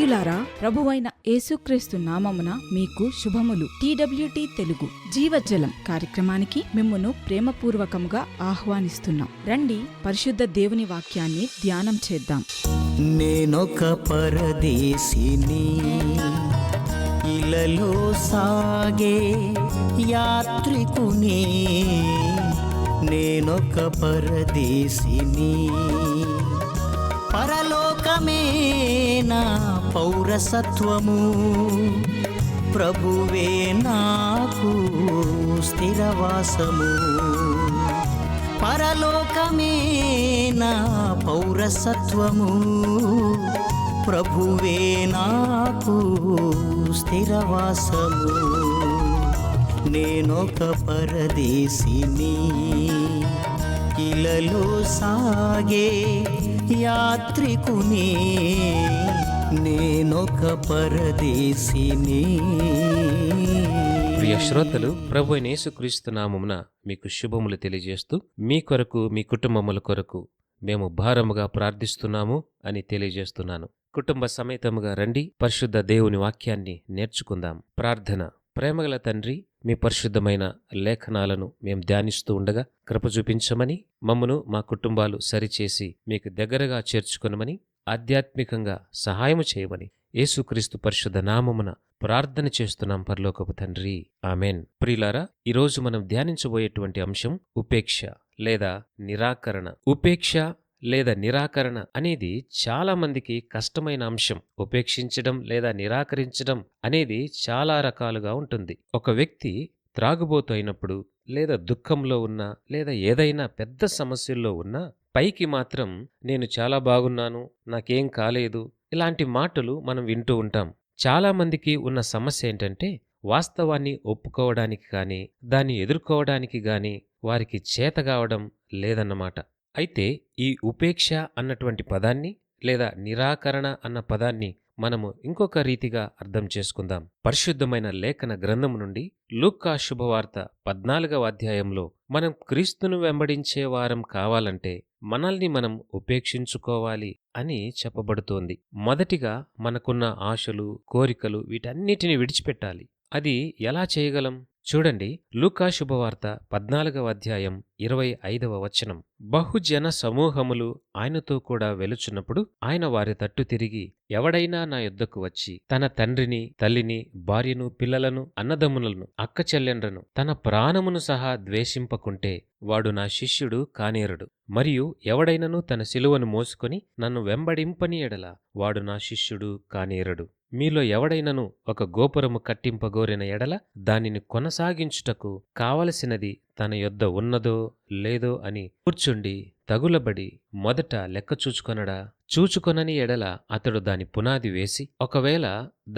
ప్రియులారా, ప్రభువైన యేసుక్రీస్తు నామమున మీకు శుభములు. TWT తెలుగు జీవజలం కార్యక్రమానికి మిమ్మును ప్రేమపూర్వకముగా ఆహ్వానిస్తున్నాం. రండి, పరిశుద్ధ దేవుని వాక్యాన్ని ధ్యానం చేద్దాం. నేనొక పరదేశిని, ఇలలో సాగే యాత్రికుని. నేనొక పరదేశిని, పరలోకమే నా పౌరసత్వము. ప్రభువే నాకు స్థిరవాసము. పరలోకమే నా పౌరసత్వము. ప్రభువే నాకు స్థిరవాసము. నేనొక పరదేశిని, ఇలలో సాగే యాత్రికుని. నేనొక పరదేశిని. ప్రియ శ్రోతలు, ప్రభు అయిన యేసుక్రీస్తు నామమున మీకు శుభములు తెలియజేస్తూ మీ కొరకు, మీ కుటుంబముల కొరకు మేము భారముగా ప్రార్థిస్తున్నాము అని తెలియజేస్తున్నాను. కుటుంబ సమేతముగా రండి, పరిశుద్ధ దేవుని వాక్యాన్ని నేర్చుకుందాం. ప్రార్థన. ప్రేమగల తండ్రి, మీ పరిశుద్ధమైన లేఖనాలను మేము ధ్యానిస్తూ ఉండగా కృప చూపించమని, మమ్మను మా కుటుంబాలు సరిచేసి మీకు దగ్గరగా చేర్చుకొనమని, ఆధ్యాత్మికంగా సహాయము చేయమని యేసుక్రీస్తు పరిశుద్ధ నామమున ప్రార్థన చేస్తున్నాం పరలోకపు తండ్రి, ఆమెన్. ప్రియులారా, ఈరోజు మనం ధ్యానించబోయేటువంటి అంశం ఉపేక్ష లేదా నిరాకరణ. ఉపేక్ష లేదా నిరాకరణ అనేది చాలా మందికి కష్టమైన అంశం. ఉపేక్షించడం లేదా నిరాకరించడం అనేది చాలా రకాలుగా ఉంటుంది. ఒక వ్యక్తి త్రాగుబోతు అయినప్పుడు, లేదా దుఃఖంలో ఉన్నా, లేదా ఏదైనా పెద్ద సమస్యల్లో ఉన్నా పైకి మాత్రం నేను చాలా బాగున్నాను, నాకేం కాలేదు, ఇలాంటి మాటలు మనం వింటూ ఉంటాం. చాలా మందికి ఉన్న సమస్య ఏంటంటే వాస్తవాన్ని ఒప్పుకోవడానికి కానీ, దాన్ని ఎదుర్కోవడానికి కానీ వారికి చేత కావడం లేదన్నమాట. అయితే ఈ ఉపేక్ష అన్నటువంటి పదాన్ని లేదా నిరాకరణ అన్న పదాన్ని మనము ఇంకొక రీతిగా అర్థం చేసుకుందాం. పరిశుద్ధమైన లేఖన గ్రంథము నుండి లూకా శుభవార్త 14వ అధ్యాయంలో మనం క్రీస్తును వెంబడించే వారం కావాలంటే మనల్ని మనం ఉపేక్షించుకోవాలి అని చెప్పబడుతోంది. మొదటిగా మనకున్న ఆశలు, కోరికలు వీటన్నిటిని విడిచిపెట్టాలి. అది ఎలా చేయగలం? చూడండి, లూకా శుభవార్త 14వ అధ్యాయం 25వ వచనం. బహుజన సమూహములు ఆయనతో కూడా వెలుచున్నప్పుడు ఆయన వారి తట్టు తిరిగి, ఎవడైనా నా యొద్దకు వచ్చి తన తండ్రిని, తల్లిని, భార్యను, పిల్లలను, అన్నదమ్ములను, అక్కచెల్లెండ్రను, తన ప్రాణమును సహా ద్వేషింపకుంటే వాడు నా శిష్యుడు కానేరడు. మరియు ఎవడైనను తన శిలువను మోసుకొని నన్ను వెంబడింపని ఎడల వాడు నా శిష్యుడు కానేరడు. మీలో ఎవడైనను ఒక గోపురము కట్టింపగోరిన ఎడల దానిని కొనసాగించుటకు కావలసినది తన యొద్ద ఉన్నదో లేదో అని కూర్చుండి తగులబడి మొదట లెక్క చూచుకొనడా? చూచుకొనని ఎడల అతడు దాని పునాది వేసి, ఒకవేళ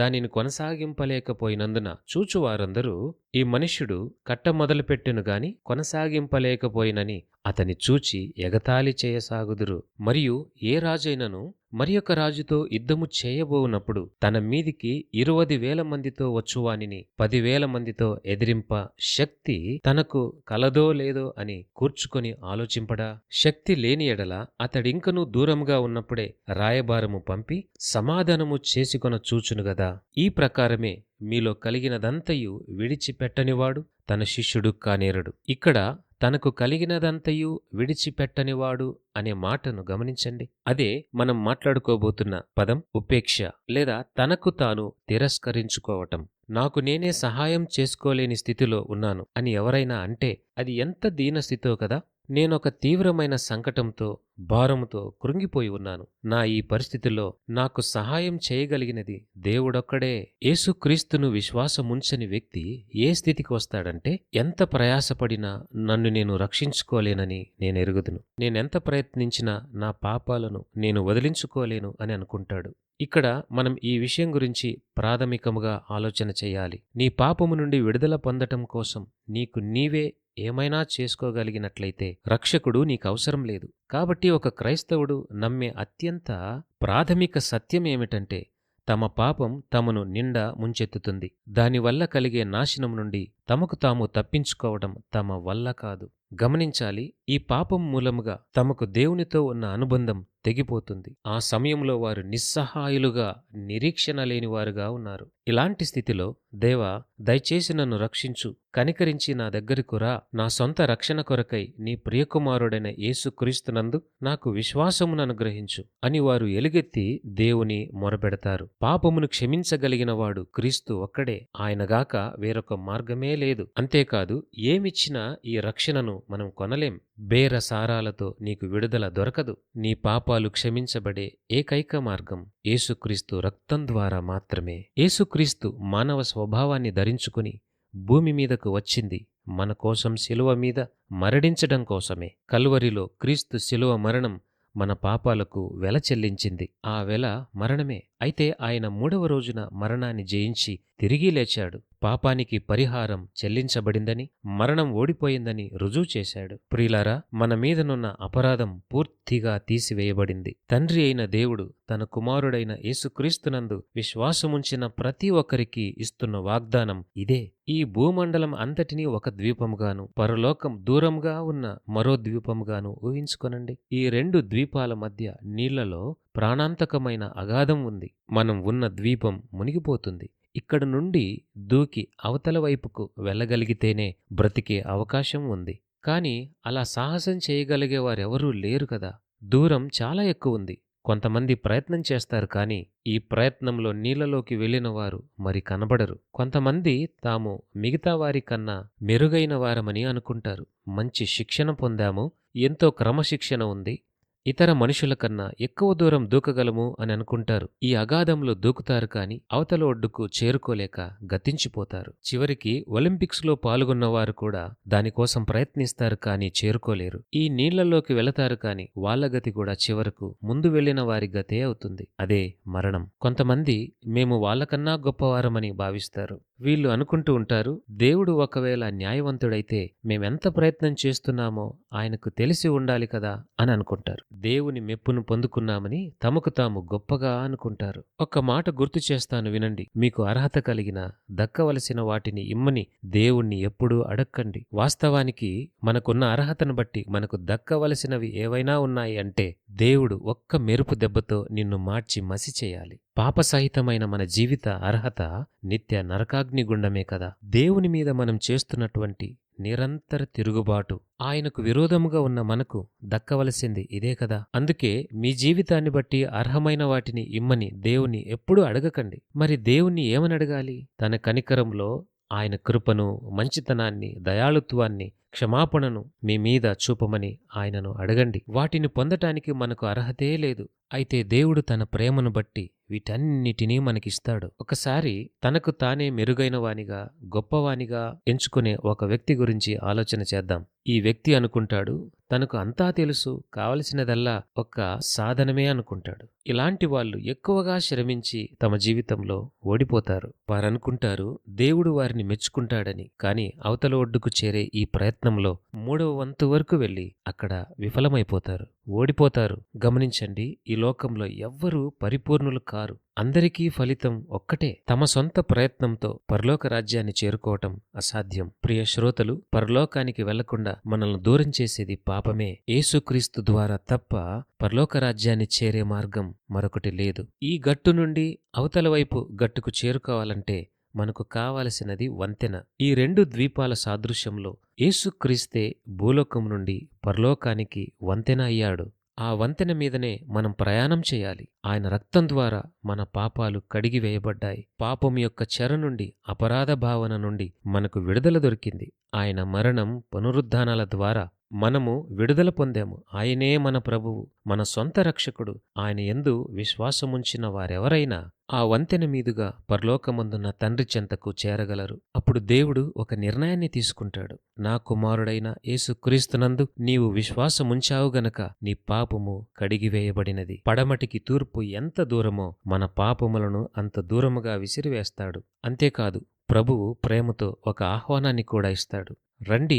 దానిని కొనసాగింపలేకపోయినందున చూచువారందరూ ఈ మనుష్యుడు కట్ట మొదలుపెట్టెను గాని కొనసాగింపలేకపోయినని అతని చూచి ఎగతాళి చేయసాగుదురు. మరియు ఏ రాజైనను మరి ఒక రాజుతో యుద్ధము చేయబోవునప్పుడు తన మీదికి 20,000 మందితో వచ్చువానిని 10,000 మందితో ఎదిరింప శక్తి తనకు కలదో లేదో అని కూర్చుకొని ఆలోచింపడా? శక్తి లేని ఎడల అతడింకనూ దూరముగా ఉన్నప్పుడే రాయబారము పంపి సమాధానము చేసుకొన చూచును గదా. ఈ ప్రకారమే మీలో కలిగినదంతయు విడిచిపెట్టనివాడు తన శిష్యుడు కానేరడు. ఇక్కడ తనకు కలిగినదంతయు విడిచిపెట్టనివాడు అనే మాటను గమనించండి. అదే మనం మాట్లాడుకోబోతున్న పదం ఉపేక్ష లేదా తనకు తాను తిరస్కరించుకోవటం. నాకు నేనే సహాయం చేసుకోలేని స్థితిలో ఉన్నాను అని ఎవరైనా అంటే అది ఎంత దీనస్థితో కదా. నేనొక తీవ్రమైన సంకటంతో, భారముతో కృంగిపోయి ఉన్నాను. నా ఈ పరిస్థితిలో నాకు సహాయం చేయగలిగినది దేవుడొక్కడే. యేసుక్రీస్తును విశ్వాసముంచని వ్యక్తి ఏ స్థితికి వస్తాడంటే, ఎంత ప్రయాసపడినా నన్ను నేను రక్షించుకోలేనని నేనెరుగుదును, నేనెంత ప్రయత్నించినా నా పాపాలను నేను వదిలించుకోలేను అని అనుకుంటాడు. ఇక్కడ మనం ఈ విషయం గురించి ప్రాథమికముగా ఆలోచన చేయాలి. నీ పాపము నుండి విడుదల పొందటం కోసం నీకు నీవే ఏమైనా చేసుకోగలిగినట్లయితే రక్షకుడు నీకవసరం లేదు. కాబట్టి ఒక క్రైస్తవుడు నమ్మే అత్యంత ప్రాథమిక సత్యం ఏమిటంటే, తమ పాపం తమను నిండా ముంచెత్తుతుంది. దానివల్ల కలిగే నాశనం నుండి తమకు తాము తప్పించుకోవడం తమ వల్ల కాదు. గమనించాలి, ఈ పాపం మూలముగా తమకు దేవునితో ఉన్న అనుబంధం తెగిపోతుంది. ఆ సమయంలో వారు నిస్సహాయులుగా, నిరీక్షణ లేనివారుగా ఉన్నారు. ఇలాంటి స్థితిలో, దేవా, దయచేసి నన్ను రక్షించు, కనికరించి నా దగ్గరకు రా, నా సొంత రక్షణ కొరకై నీ ప్రియకుమారుడైన యేసుక్రీస్తునందు నాకు విశ్వాసమును అనుగ్రహించు అని వారు ఎలుగెత్తి దేవుని మొరపెడతారు. పాపమును క్షమించగలిగిన వాడు క్రీస్తు ఒక్కడే, ఆయనగాక వేరొక మార్గమే లేదు. అంతేకాదు, ఏమిచ్చినా ఈ రక్షణను మనం కొనలేం. బేరసారాలతో నీకు విడుదల దొరకదు. నీ పాపాలు క్షమించబడే ఏకైక మార్గం యేసుక్రీస్తు రక్తం ద్వారా మాత్రమే. యేసుక్రీస్తు మానవ స్వభావాన్ని ధరించుకుని భూమి మీదకు వచ్చింది మన కోసం శిలువ మీద మరణించడం కోసమే. కల్వరిలో క్రీస్తు శిలువ మరణం మన పాపాలకు వెల చెల్లించింది. ఆ వెల మరణమే. అయితే ఆయన 3వ రోజున మరణాన్ని జయించి తిరిగి లేచాడు. పాపానికి పరిహారం చెల్లించబడిందని, మరణం ఓడిపోయిందని రుజువు చేశాడు. ప్రియులారా, మన మీదనున్న అపరాధం పూర్తిగా తీసివేయబడింది. తండ్రి అయిన దేవుడు తన కుమారుడైన యేసుక్రీస్తునందు విశ్వాసముంచిన ప్రతి ఒక్కరికి ఇస్తున్న వాగ్దానం ఇదే. ఈ భూమండలం అంతటినీ ఒక ద్వీపముగాను, పరలోకం దూరంగా ఉన్న మరో ద్వీపముగాను ఊహించుకొనండి. ఈ 2 ద్వీపాల మధ్య నీళ్లలో ప్రాణాంతకమైన అగాధం ఉంది. మనం ఉన్న ద్వీపం మునిగిపోతుంది. ఇక్కడ నుండి దూకి అవతల వైపుకు వెళ్ళగలిగితేనే బ్రతికే అవకాశం ఉంది. కాని అలా సాహసం చేయగలిగే వారెవరూ లేరు కదా. దూరం చాలా ఎక్కువుంది. కొంతమంది ప్రయత్నం చేస్తారు, కానీ ఈ ప్రయత్నంలో నీళ్లలోకి వెళ్లిన వారు మరి కనబడరు. కొంతమంది తాము మిగతా వారి కన్నా మెరుగైన వారమని అనుకుంటారు. మంచి శిక్షణ పొందాము, ఎంతో క్రమశిక్షణ ఉంది, ఇతర మనుషుల కన్నా ఎక్కువ దూరం దూకగలము అని అనుకుంటారు. ఈ అగాధంలో దూకుతారు, కాని అవతల ఒడ్డుకు చేరుకోలేక గతించిపోతారు. చివరికి ఒలింపిక్స్లో పాల్గొన్నవారు కూడా దానికోసం ప్రయత్నిస్తారు, కానీ చేరుకోలేరు. ఈ నీళ్లలోకి వెళతారు, కాని వాళ్ల గతి కూడా చివరకు ముందు వెళ్లిన వారి గతే అవుతుంది. అదే మరణం. కొంతమంది మేము వాళ్ళకన్నా గొప్పవారమని భావిస్తారు. వీళ్ళు అనుకుంటూ ఉంటారు, దేవుడు ఒకవేళ న్యాయవంతుడైతే మేమెంత ప్రయత్నం చేస్తున్నామో ఆయనకు తెలిసి ఉండాలి కదా అని అనుకుంటారు. దేవుని మెప్పును పొందుకున్నామని తమకు తాము గొప్పగా అనుకుంటారు. ఒక్క మాట గుర్తు చేస్తాను వినండి. మీకు అర్హత కలిగిన, దక్కవలసిన వాటిని ఇమ్మని దేవుణ్ణి ఎప్పుడూ అడక్కండి. వాస్తవానికి మనకున్న అర్హతను బట్టి మనకు దక్కవలసినవి ఏవైనా ఉన్నాయి అంటే దేవుడు ఒక్క మెరుపు దెబ్బతో నిన్ను మార్చి మసి చేయాలి. పాపసహితమైన మన జీవిత అర్హత నిత్య నరకాగ్నిగుండమే కదా. దేవుని మీద మనం చేస్తున్నటువంటి నిరంతర తిరుగుబాటు, ఆయనకు విరోధముగా ఉన్న మనకు దక్కవలసింది ఇదే కదా. అందుకే మీ జీవితాన్ని బట్టి అర్హమైన వాటిని ఇమ్మని దేవుని ఎప్పుడూ అడగకండి. మరి దేవుణ్ణి ఏమని అడగాలి? తన కనికరంలో ఆయన కృపను, మంచితనాన్ని, దయాళుత్వాన్ని, క్షమాపణను మీ మీద చూపమని ఆయనను అడగండి. వాటిని పొందటానికి మనకు అర్హతే లేదు. అయితే దేవుడు తన ప్రేమను బట్టి వీటన్నిటినీ మనకిస్తాడు. ఒకసారి తనకు తానే మెరుగైన వానిగా, గొప్పవానిగా ఎంచుకునే ఒక వ్యక్తి గురించి ఆలోచన చేద్దాం. ఈ వ్యక్తి అనుకుంటాడు తనకు అంతా తెలుసు, కావలసినదల్లా ఒక్క సాధనమే అనుకుంటాడు. ఇలాంటి వాళ్ళు ఎక్కువగా శ్రమించి తమ జీవితంలో ఓడిపోతారు. వారనుకుంటారు దేవుడు వారిని మెచ్చుకుంటాడని. కాని అవతల ఒడ్డుకు చేరే ఈ ప్రయత్నంలో 3వ వంతు వరకు వెళ్లి అక్కడ విఫలమైపోతారు, ఓడిపోతారు. గమనించండి, ఈ లోకంలో ఎవ్వరూ పరిపూర్ణులు కారు. అందరికీ ఫలితం ఒక్కటే. తమ సొంత ప్రయత్నంతో పరలోక రాజ్యాన్ని చేరుకోవటం అసాధ్యం. ప్రియ శ్రోతలు, పరలోకానికి వెళ్లకుండా మనల్ని దూరం చేసేది పాపమే. యేసుక్రీస్తు ద్వారా తప్ప పరలోక రాజ్యాన్ని చేరే మార్గం మరొకటి లేదు. ఈ గట్టు నుండి అవతల వైపు గట్టుకు చేరుకోవాలంటే మనకు కావలసినది వంతెన. ఈ 2 ద్వీపాల సాదృశ్యంలో యేసుక్రీస్తే భూలోకం నుండి పరలోకానికి వంతెన అయ్యాడు. ఆ వంతెన మీదనే మనం ప్రయాణం చేయాలి. ఆయన రక్తం ద్వారా మన పాపాలు కడిగివేయబడ్డాయి. పాపం యొక్క చెర నుండి, అపరాధ భావన నుండి మనకు విడుదల దొరికింది. ఆయన మరణం, పునరుద్ధానాల ద్వారా మనము విడుదల పొందాము. ఆయనే మన ప్రభువు, మన సొంత రక్షకుడు. ఆయన యందు విశ్వాసముంచిన వారెవరైనా ఆ వంతెన మీదుగా పరలోకమందున్న తండ్రి చెంతకు చేరగలరు. అప్పుడు దేవుడు ఒక నిర్ణయాన్ని తీసుకుంటాడు. నా కుమారుడైన యేసుక్రీస్తునందు నీవు విశ్వాసముంచావు గనక నీ పాపము కడిగివేయబడినది. పడమటికి తూర్పు ఎంత దూరమో మన పాపములను అంత దూరముగా విసిరివేస్తాడు. అంతేకాదు, ప్రభువు ప్రేమతో ఒక ఆహ్వానాన్ని కూడా ఇస్తాడు. రండి,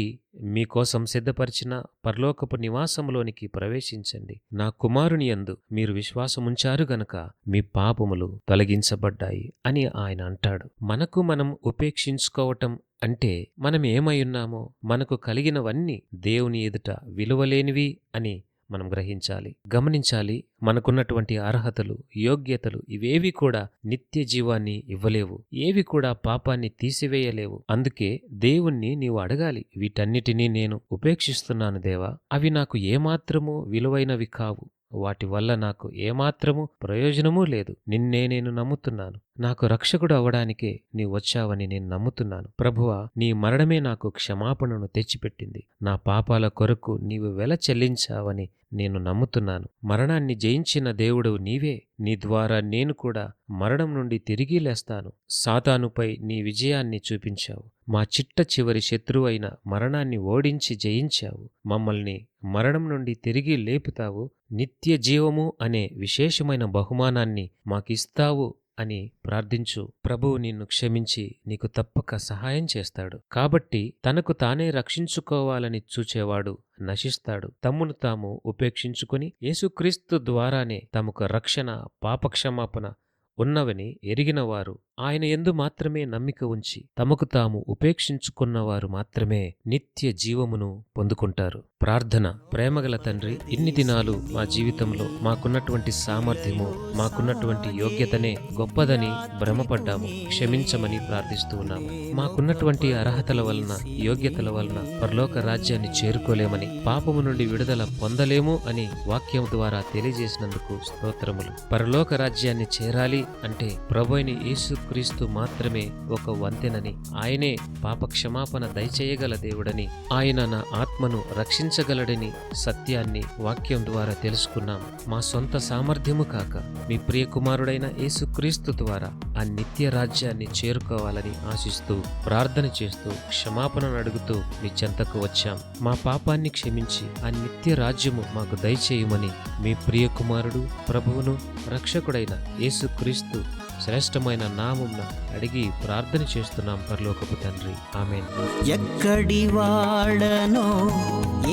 మీకోసం సిద్ధపరిచిన పరలోకపు నివాసములోనికి ప్రవేశించండి. నా కుమారుని యందు మీరు విశ్వాసముంచారు గనక మీ పాపములు తొలగించబడ్డాయి అని ఆయన అంటాడు. మనకు మనం ఉపేక్షించుకోవటం అంటే మనం ఏమై ఉన్నామో, మనకు కలిగినవన్నీ దేవుని ఎదుట విలువలేనివి అని మనం గ్రహించాలి, గమనించాలి. మనకున్నటువంటి అర్హతలు, యోగ్యతలు ఇవేవి కూడా నిత్య జీవాన్ని ఇవ్వలేవు. ఏవి కూడా పాపాన్ని తీసివేయలేవు. అందుకే దేవుణ్ణి నీవు అడగాలి, వీటన్నిటినీ నేను ఉపేక్షిస్తున్నాను దేవా, అవి నాకు ఏమాత్రము విలువైనవి కావు, వాటి వల్ల నాకు ఏమాత్రము ప్రయోజనమూ లేదు. నిన్నే నేను నమ్ముతున్నాను. నాకు రక్షకుడు అవ్వడానికే నీ వచ్చావని నేను నమ్ముతున్నాను. ప్రభువా, నీ మరణమే నాకు క్షమాపణను తెచ్చిపెట్టింది. నా పాపాల కొరకు నీవు వెల చెల్లించావని నేను నమ్ముతున్నాను. మరణాన్ని జయించిన దేవుడు నీవే. నీ ద్వారా నేను కూడా మరణం నుండి తిరిగి లేస్తాను. సాతానుపై నీ విజయాన్ని చూపించావు. మా చిట్ట చివరి శత్రువైన మరణాన్ని ఓడించి జయించావు. మమ్మల్ని మరణం నుండి తిరిగి లేపుతావు. నిత్య జీవము అనే విశేషమైన బహుమానాన్ని మాకిస్తావు అని ప్రార్థించు. ప్రభువు నిన్ను క్షమించి నీకు తప్పక సహాయం చేస్తాడు. కాబట్టి తనకు తానే రక్షించుకోవాలని చూచేవాడు నశిస్తాడు. తమ్మును తాము ఉపేక్షించుకుని యేసుక్రీస్తు ద్వారానే తమకు రక్షణ, పాపక్షమాపణ ఉన్నవని ఎరిగినవారు, ఆయన యందు మాత్రమే నమ్మిక ఉంచి తమకు తాము ఉపేక్షించుకున్నవారు మాత్రమే నిత్య జీవమును పొందుకుంటారు. ప్రార్థన. ప్రేమగల తండ్రి, ఇన్ని దినాలు మా జీవితంలో మాకున్నటువంటి సామర్థ్యము, మాకున్నటువంటి యోగ్యతనే గొప్పదని భ్రమపడ్డాము. క్షమించమని ప్రార్థిస్తూ ఉన్నాము. మాకున్నటువంటి అర్హతల వలన, యోగ్యతల వలన పరలోక రాజ్యాన్ని చేరుకోలేమని, పాపము నుండి విడుదల పొందలేము అని వాక్యం ద్వారా తెలియజేసినందుకు స్తోత్రములు. పరలోక రాజ్యాన్ని చేరాలి అంటే ప్రభువైన యేసుక్రీస్తు మాత్రమే ఒక వంతెనని, ఆయనే పాప క్షమాపణ దయచేయగల దేవుడని, ఆయన నా ఆత్మను రక్షించగలడని సత్యాన్ని వాక్యం ద్వారా తెలుసుకున్నాం. మా సొంత సామర్థ్యము కాక మీ ప్రియ కుమారుడైన యేసుక్రీస్తు ద్వారా ఆ నిత్య రాజ్యాన్ని చేరుకోవాలని ఆశిస్తూ, ప్రార్థన చేస్తూ, క్షమాపణను అడుగుతూ మీ చెంతకు వచ్చాం. మా పాపాన్ని క్షమించి ఆ నిత్య రాజ్యము మాకు దయచేయమని మీ ప్రియ కుమారుడు, ప్రభువును, రక్షకుడైన యేసుక్రీస్తు శ్రేష్టమైన నామమున అడిగి ప్రార్థన చేస్తున్నాం పరలోకపు తండ్రి. ఆమేన్. ఎక్కడి వాడనో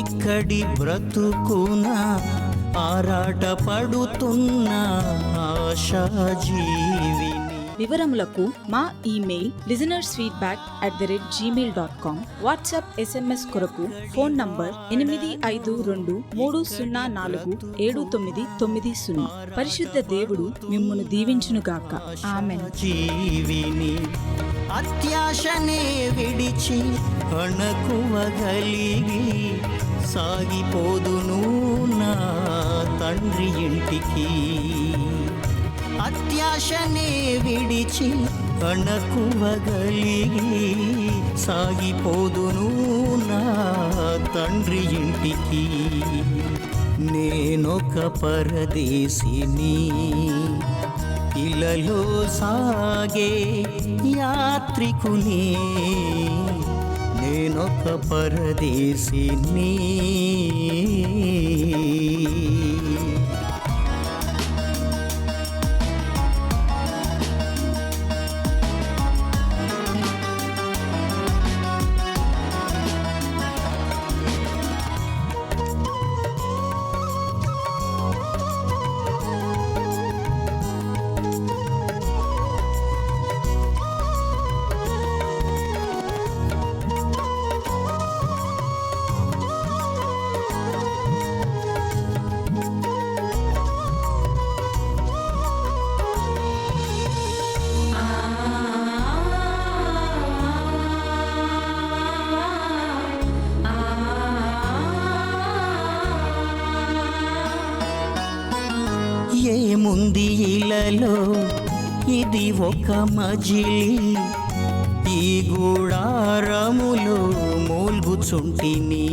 ఇక్కడి బ్రతుకున ఆరాట పడుతున్న ఆశాజీవిని. వివరములకు మా ఇమెయిల్ listenersfeedback@gmail.com, వాట్సాప్ SMS కొరకు ఫోన్ నంబర్ 8523047990. పరిశుద్ధ దేవుడు మిమ్మును దీవించునుగాక. ఆమేన్. జీవిని అత్యాశనే విడిచి అణకువగలిగి సాగిపోదును నా తండ్రి ఇంటికి. అత్యాశనే విడిచి అణకువగలిగి సాగిపోదును నా తండ్రి ఇంటికి. నేనొక పరదేశిని, ఇలలో సాగే యాత్రికుని. నేనొక పరదేశిని. ఏముంది ఇలలో, ఇది ఒక మజిలీ, ఈ గుడారములో మూల్గుచుంటిని.